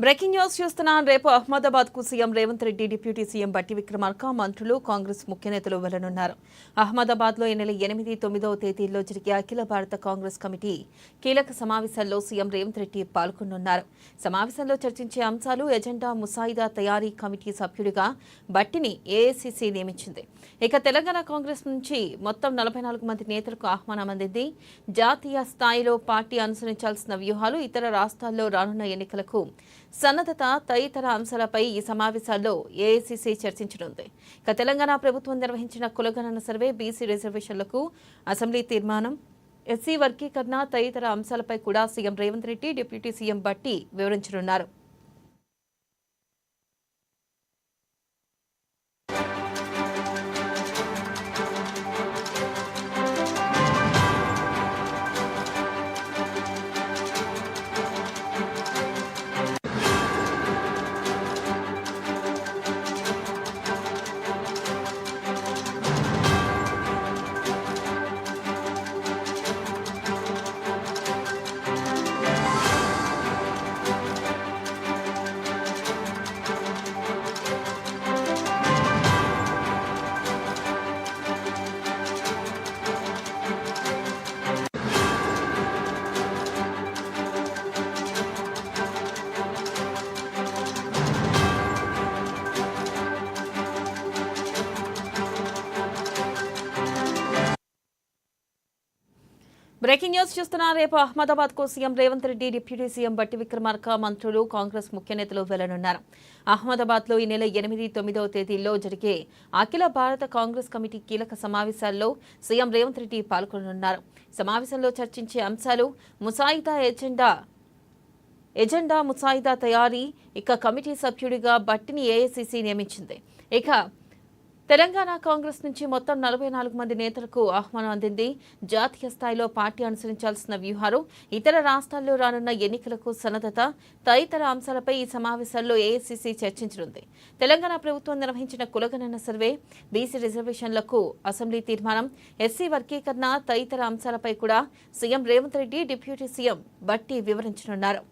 Breaking news చూస్తున్నాం. రేపు అహ్మదాబాద్ కు CM Revanth Reddy, deputy CM బట్టి విక్రమార్క, మంత్రులు, కాంగ్రెస్ ముఖ్య నేతలు వెళ్లనున్నారు. అహ్మదాబాద్ లో ఈ నెల 8, 9వ తేదీల్లో జరిగే అఖిల భారత కాంగ్రెస్ కమిటీ కీలక సమావేశాల్లో సీఎం రేవంత్ రెడ్డి పాల్గొనున్నారు. సమావేశంలో చర్చించే అంశాలు ఎజెండా ముసాయిదా తయారీ కమిటీ సభ్యుడిగా బట్టిని ఏఐసీసీ నియమించింది. ఇక తెలంగాణ కాంగ్రెస్ నుంచి మొత్తం 44 మంది నేతలకు ఆహ్వానం అందింది. జాతీయ స్థాయిలో పార్టీ అనుసరించాల్సిన వ్యూహాలు, ఇతర రాష్ట్రాల్లో రానున్న ఎన్నికలకు సన్నద్ధత తదితర అంశాలపై ఈ సమావేశాల్లో ఏఐసీసీ చర్చించనుంది. ఇక తెలంగాణ ప్రభుత్వం నిర్వహించిన కులగణన సర్వే, బీసీ రిజర్వేషన్లకు అసెంబ్లీ తీర్మానం, ఎస్సీ వర్గీకరణ తదితర అంశాలపై కూడా CM Revanth Reddy, deputy CM బట్టి వివరించనున్నారు. బ్రేకింగ్ న్యూస్ చూస్తున్నా. రేపు అహ్మదాబాద్ కు CM Revanth Reddy, deputy CM బట్టి విక్రమార్క, మంత్రులు, కాంగ్రెస్ ముఖ్య నేతలు వెళ్లనున్నారు. అహ్మదాబాద్ లో ఈ నెల 8, 9వ తేదీల్లో జరిగే అఖిల భారత కాంగ్రెస్ కమిటీ కీలక సమావేశాల్లో సీఎం రేవంత్ రెడ్డి పాల్గొనున్నారు. సమావేశంలో చర్చించే అంశాలు ముసాయిదా ఎజెండా ముసాయిదా తయారీ. ఇక కమిటీ సభ్యుడిగా బట్టిని ఏఐసీసీ నియమించింది. ఇక తెలంగాణ కాంగ్రెస్ నుంచి మొత్తం 44 మంది నేతలకు ఆహ్వానం అందింది. జాతీయ స్థాయిలో పార్టీ అనుసరించాల్సిన వ్యూహాలు, ఇతర రాష్ట్రాల్లో రానున్న ఎన్నికలకు సన్నద్ధత తదితర అంశాలపై ఈ సమావేశాల్లో ఏఐసీసీ చర్చించనుంది. తెలంగాణ ప్రభుత్వం నిర్వహించిన కులగణన సర్వే, బీసీ రిజర్వేషన్లకు అసెంబ్లీ తీర్మానం, ఎస్సీ వర్గీకరణ తదితర అంశాలపై కూడా CM Revanth Reddy, deputy CM బట్టి వివరించనున్నారు.